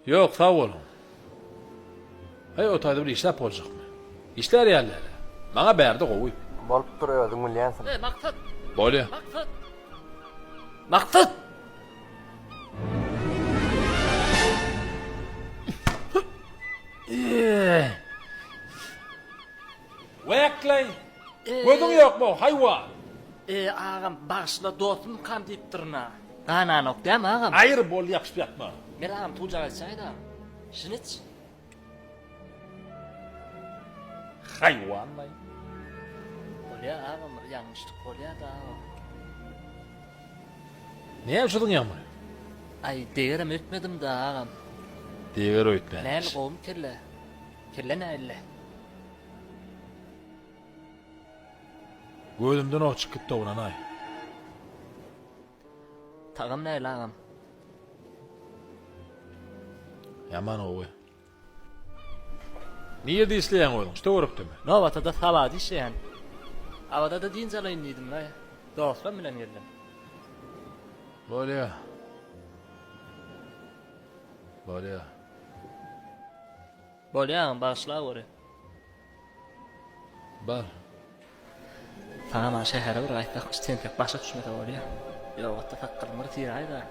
Yok, sağ olun. Hey, o tayda bir işler olacak mı? İşler yerlere. Bana berdi koy. Bolup duruyor özüň bilýänsiň. Maksat. Bolýa. Maksat. Maksat. Wekleň. Gözüň ýokmy, haýwan? Ağam başla dostum kam diýip durna. Ana nok däme ağam. Aýyr bol ýapyşyp ýatma. Men ağam tuja galsaýda. Şuniç. Haýwan mı? Bolýa ağam ýalňyşlyk bolýa da. Näme uşudyň ýamry? Ay degerem ötmedim da ağam. Diýer öýtmä. Näme gowum kelle. Kelle näle. Gözümden ok çykyp gitdi onanay. Tagam näle ağam. Yaman owy. Niye de isleyen oğlum? İşte uğruptu mu? Novata da savadi işleyen. Avada da din zalayın dedim la. Dostum bilen geldim. Bolya. Bolya. Bolyan başla gore. Bar. Fama şehre bir ayta kusten tek başa düşmedi bolya. Yo hatta fakkırmır tirayda.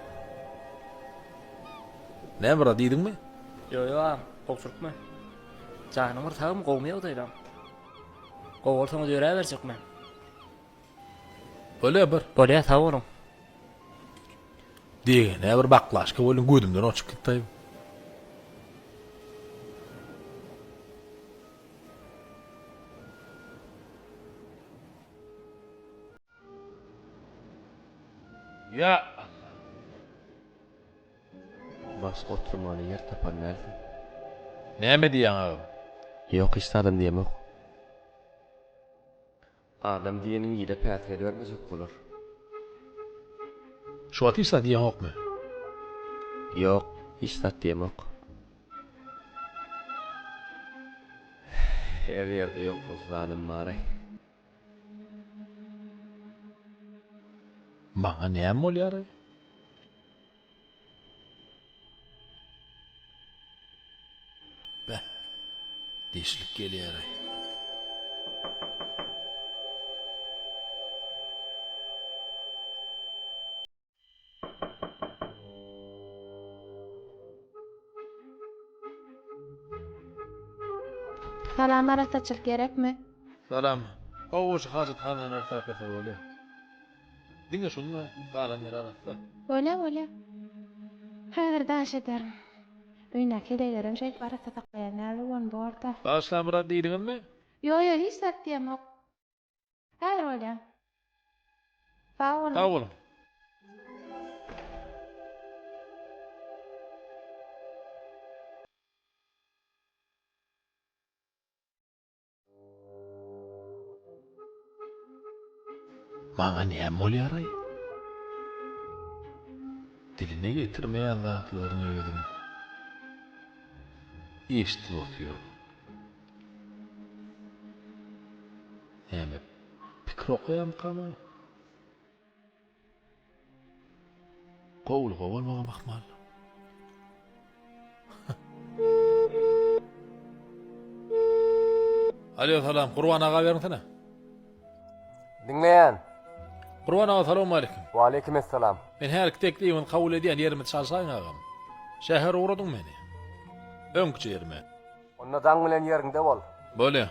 Ne bura diýdiň mi? Yo am, koksurtma. Canymyr tagym gowmaýa daýram. Gowulsaň öýre berjekmi? Bolya bir. Bolya sag bolun. Diýen, ne bir baklaşka bolun gözümden ok çykyp gitdi. Ya Başga oturmaly ýer tapar näme? näme diýen agam? Ýok, işledim diýmek. Adam diýeniň ýyda pätge bermesek bolar. Şu atýsa diýen okmy? Ýok, işlet diýmek. Her ýerde ýok bolsanym mary. Maňa näme bolýar? Be. Dişlik gelýär. Salam arasaçyk gerekmi? Salam. Oğuz hazır hanan artaqata bolýar. Diňe şunu galan ýer arasda. Bolya. Häzir daş ederim. Düýnäki diýlerim şey barasa taklaýanlar bolýan borda. Başlamyra diýdiňmi? Yo, hiç sat diýemok. Häzir bolya. Sag bolun. Sağ olun. Maňa näme bolýar? Diline getirmeýän zatlaryny özüm. Eşitip otýar. Näme pikir okuyam kama? Gowul maňa bakmal. Alo, salam. Qurban ağa beriňsene. Dinleýän. Qurban ağa, salam aleykum. Wa aleykum assalam. Men her tekliwini kabul edýän ýerimi çalsaň agam. Şäher uğradyň meni. Öňkü ýerime. Onda daň bilen ýerinde bol. Bolýa.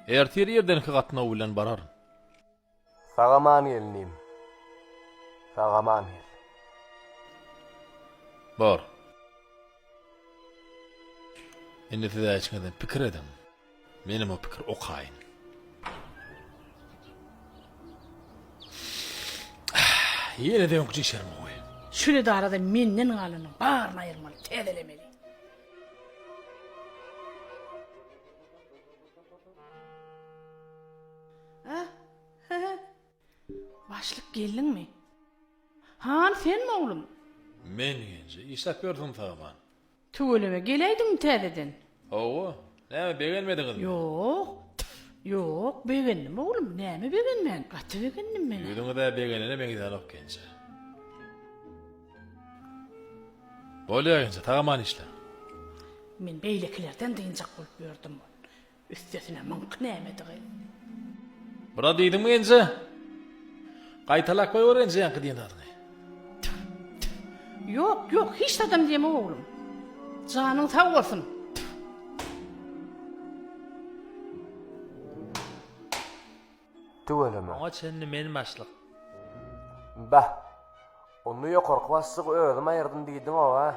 Ertir ýerden gatnaw bilen bararyn. Sagaman ýelnim. Sagaman ýel. Bar. Indi size açmadan pikir edin. Benim o pikir okaýyn. Yine de öňkü işerim oý. Şöyle de arada menden galyny barına ayırmaly, tezelemeli. Başlık geldin mi? Han sen mi oğlum? Men ýenje işlep berdim taýman. Tügeleme geleydin tezeden. Owa, näme begelmediňiz? Yok, beğendim oğlum. Näme beğenmen? Gaty beğendim men. Ýüdüňi de begelene men gidelim gençe. Bolýaýynça tagaman işler. Men beýlekilerden diýinjak bolup berdim. Üstesine mınq nämedige. Bura diýdimmi ense? Gaýtalak goýberense ýanky diýen adyny. Yok, yok, hiç adam diyeme oğlum. Canın sağ olsun. Tüweleme. Oňa çenli meni başlyk. Bah. Onu ýokarkwasyk özüm aýyrdym diýdim ha.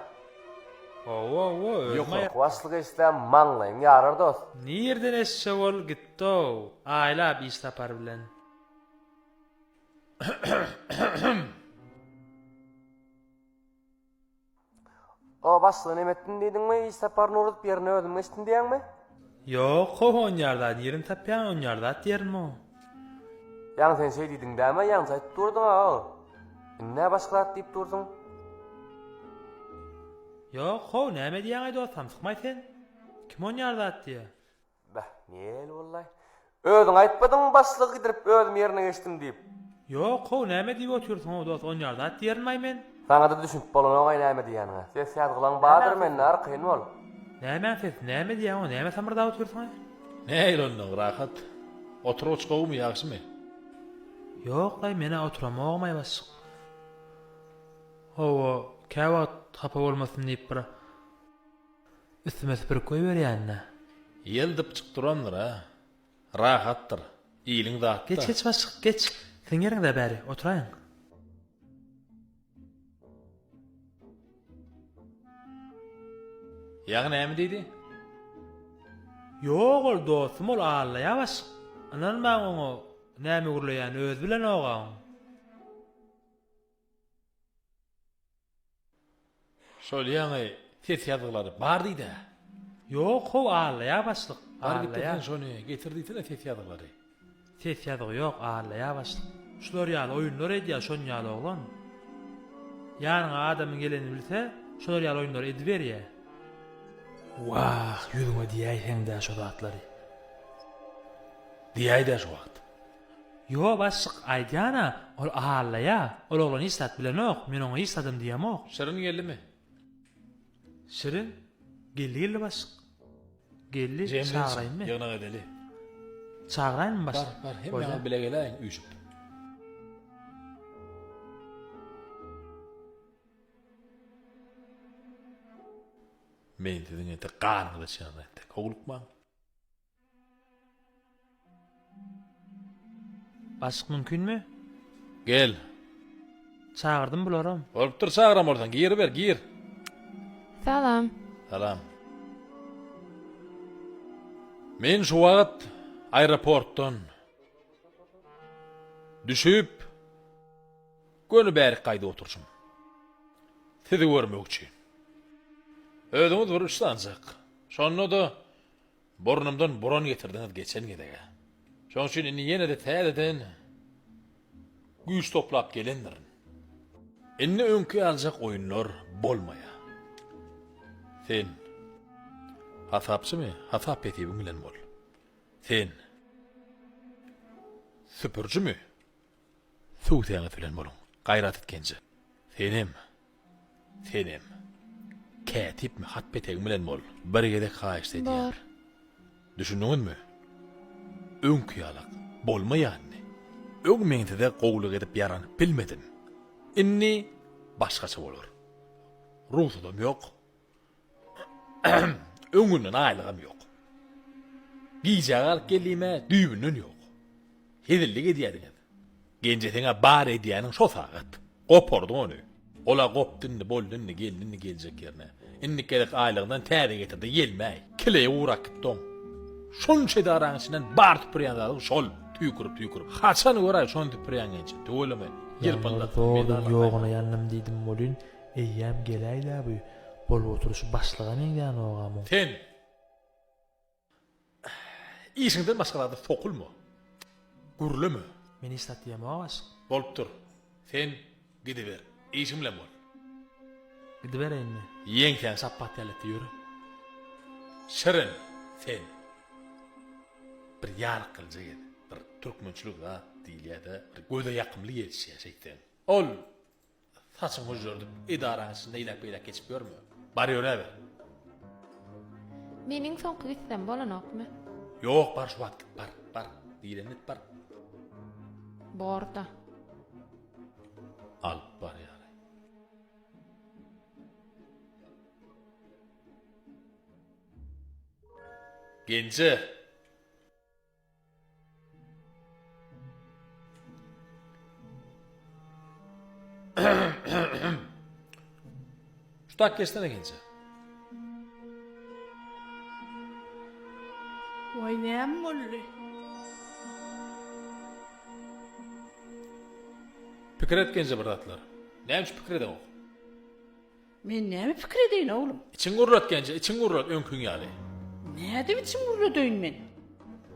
Owa, Ýokarkwasyk isläm maňlaýym ýarar dost. Nirden esse bol gitdi. Aýla bir sapar bilen. O başlygy nemetdin diýdiňmi? Isapar nurup ýerine özüm geçdim diýäňmi? Yok, hohon ýarda ýerim tapýan on ýarda diýerim o. Ýa sen şey diýdiň däme, ýa aýtyp durdyň ha. Näme başgalat diýip durdyň? Yok, ho näme diýen aýdy olsam sykmaý sen. Kim on ýarda diýe? Bah, näle wallahi. Özüň aýtmadyň başlygy gidirip özüm ýerine geçdim diýip. Yok, ho näme diýip oturýarsyň o dost on ýarda diýermä men. Sana da düşünüp bolan oňa näme diýäňe. Ses ýadgylan badyr menden arkyn bol. Näme ses, näme diýen o, näme samyrda oturýarsyň? Näýle ondan rahat. Oturup goýmy ýagşymy? Yok, ay mene oturamagmay başyk. Owa, käwat hapa bolmasyn diýip bir üstüme süpürüp goýberýänne. Ýeldip çykdyrandyr ha. Rahatdyr. Iýliň zatda. Geç başyk, geç. Sen ýerinde bäri, oturaýyn. Ýagny näme diýdi? Yok ol dostum ol ağlaýa başyk. Anan ben oňa näme gurlaýan öz bilen oğam. Şol ýaňy ses ýazgylary bar diýdi. Yok, ho ağlaýa başyk. Bar gitdi Ağlaýa. şonu getirdiýsene ses ýazgylary. Ses ýazygy yok, ağlaýa başyk. Şular ýaly oýunlar edýär şon ýaly oglan. Ýanyňa adamyň geleni bilse, şolar ýaly oýunlar edip berýär. Wah, ýüzüňe diýäýsen dä şo zatlary. Diýäýdi şu wagt. Yo başyk aýdýana, ol ağlaýa, ol oglan istat bilen ok, men oňa istadım diýemok. Şerin geldimi? Şirin, geldi başyk. Geldi, çağıraýynmy? Ýagna edeli. Çağıraýynmy Bar, başyk? bar, hem Boýla. ýaňy bile geleýin üýşüp. Men dediň ete garňyda çyňdy. Kowlukma. Başyk mümkinmi? Gel. Çağırdım bularam. Bolupdyr çağıram oradan. Gir ber, gir. Salam. Salam. Men şu wagt aeroportdan düşüp gönü bäri gaýda oturjum. Sizi görmek üçin. Ödüňiz bir üçlanjak. Şonu da burnumdan buron getirdiňiz geçen gedege. Şoň üçin indi ýene de täzeden güýç toplap gelendirin. Indi öňkü aljak oýunlar bolmaýa. Sen hasapçymy? Hasap etýän bilen bol. Sen süpürjümi? Suw täňe bilen boluň. Gaýrat etkenji. Senem. Kätipmi? Hat betegiň bilen bol. Bir gedek haýyş edýär. Bor. Düşündiňizmi? Öňkü ýalak bolmaýanny. Öňmeňde de gowluk edip ýaranyp bilmedim. Inni başgaça bolar. Ruhsudam ýok. Öňünden aýlygam ýok. Giýjägal kelime düýbünden ýok. Hedillik edýärdiňiz. Genjeteňe bar edýäniň şo sagat. Gopordyň onu. Ola gopdundy, boldundy, geldindy geljek ýerine. Inni gerek aýlygyndan täze getirdi, gelmäй. Kileýe urak gitdim. Şonça da araňyşynan bar tüpürýänler şol tüýkürüp. Haçan göray şon tüpürýänçe. Töweleme. Ýerpalda. Ýoguna ýannym diýdim bolun. Eýýäm geleýdi bu. Bol oturuşy başlygan ýan ogam. Sen işiňden başgalarda sokulma. Gürleme. Men istat diýemok başyk. Bolupdyr. Sen gidiber. İşim bilen bol. Gidibereyinmi? Ýeňken sappat ýalyp ýöre. Şirin sen bir ýar kılacak bir türkmençilik da diýilýär-de, bir göze ýakymly ýetişýär şeýden. Ol Saçın huzurdu. İdaranın içinde ilak beylak geçip görmüyor. Barıyor ebe. Meniň soňky gitsem bolanokmy? Yok bar şu vakit bar. Diýlenip bar. Borda. Al bar yani. Genci. Şu tak geçsene genci. Vay näme boldy? Pikir et genci birdatlar. Nämiş pikir edin o? Men näme pikir edeýin oglum? İçin gurrat genci, için gurrat önkün ýaly. Näde biçim guruladyň men?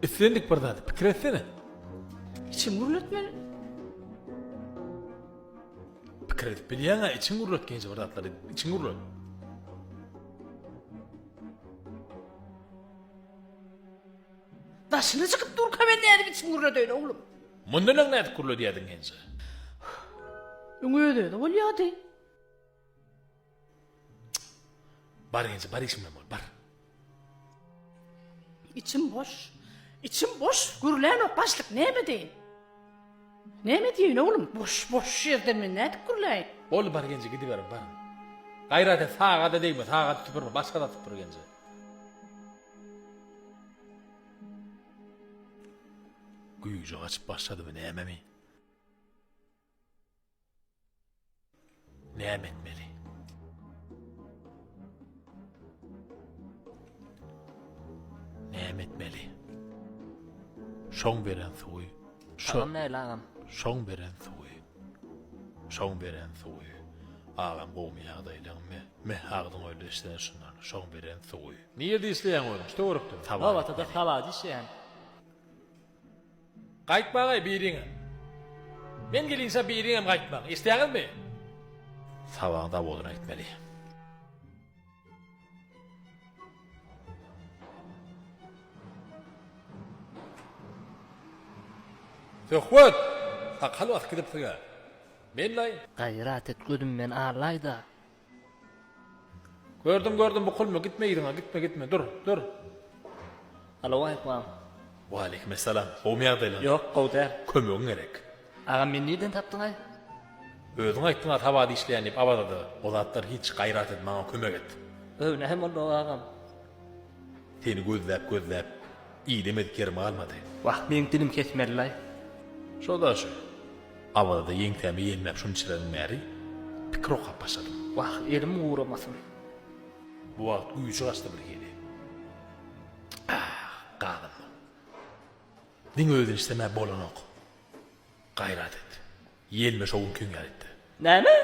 Üstlendik birdat, pikir etsene. İçim gurulatmaly. Pikir edip bilýän-ä, için gurrat genci birdatlar, için gurrat. Daşyny çykyp durka men näde biçim guruladyň oglum? Mundan näde gurlat diýdin genci? Öňüde de bolýady. Bar genci, bar işimden bol, bar. İçim boş. İçim boş. Gürlän ok başlyk näme deýin? Näme diýin oglum? Boş ýerden men näde gürläýin? Bol bar genci gidiberim, bar. Gayrat et, sağa da değme, sağa tüpürme, başka da tüpür genci. Güýjü açıp başladı mı, näme mi? Näme etmeli? Näme etmeli? Şoň beren suwy. Ağam näle ağam? Şoň beren suwy. Şoň beren suwy. Ağam goýmaýagdaýlarymy, me hagdyň öýle işleýän şundan. Şoň beren suwy. Niýe isleýän oýlum? Şo urupdy. Baba da hava dişen. Gaýtmagay biriňe. Men gelinse biriňem gaýtmak. Isleýänmi? Sabaňda bolun aýtmaly. Töhwet. Hakal wagt gidip turýar. Men lay. Gayrat et gözüm men ağlayda. Gördüm bu kulma gitme gitme dur. Alo aýpam. Wa aleykum selam. Goýmaýagdaýlar. Yok gowder. Kömegin gerek. Ağam men neden tapdyň ay? Özüň aýtdyňa tabady işleýän ip abadada. O zatlar hiç gaýrat et, maňa kömek et. Öwne hem oldu ağam. Seni gözläp iýlemedik ýerim almady. Wah men dilim kesmeli lay. Şoda şu. Abadada ýeňtämi ýelmäp şunu çiredim märi. Pikir okap başladym. Wah elim uğramasın. Bu wagt güýçi gaçdy bir geli. Gadym. Diň özün istemä bolanok. Gaýrat et. Ýelme şoň gün ýalypdy. Näme?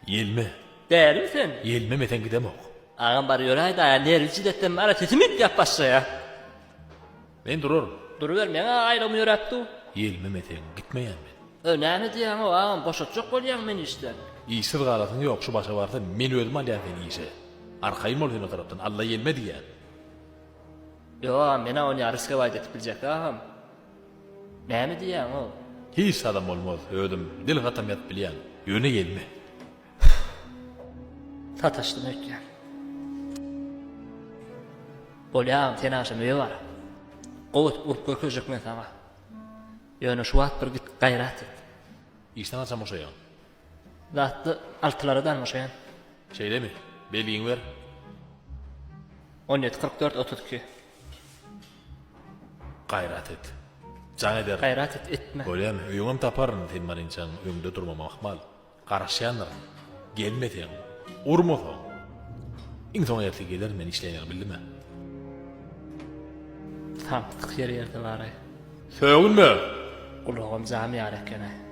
Ýelme. Därim sen? Ýelme meten gidemok. Ağam bar ýöräýdi, nerji detden mara tetimit ýapbaşsa ya. Men dururum. Duruver meňe aýrym ýöräpdi. Ýelme meten gitmeýän men. Näme diýäň o ağam, boşatjak bolýan men işden. İýsiz galatyň ýok, şu başa barda men özüm alýan seni ýyşe. Arkaýym ol seni tarapdan, Allah ýelme diýän. Yo, mena onu yarıska vaat etip bilecek ağam. Näme diýäň o? Hiç adam bolmaz, ödüm, dil gatam ýatyp bilýän. Ýöne gelme. Tataşdym öýtýän. Bolýam, sen aşam öýe bar. Gowut urup gököjek men sana. Ýöne şu wagt bir git gaýrat et. İşten açam oşaýan. Zatdy altylardan oşaýan. Şeýlemi? Beliň ber. 17:44-32. Gaýrat et. Can eder. Gaýrat et etme. Bolýam, öýüňem taparyn sen marinçan, öňde durmamak mal. Garaşýanlar. Gelmeden. Urmadan. Iň soň ýerli geler men işleýän bildime. Tam tık yer yerde var ay. Söýülme. Kulağım zami yarak gene.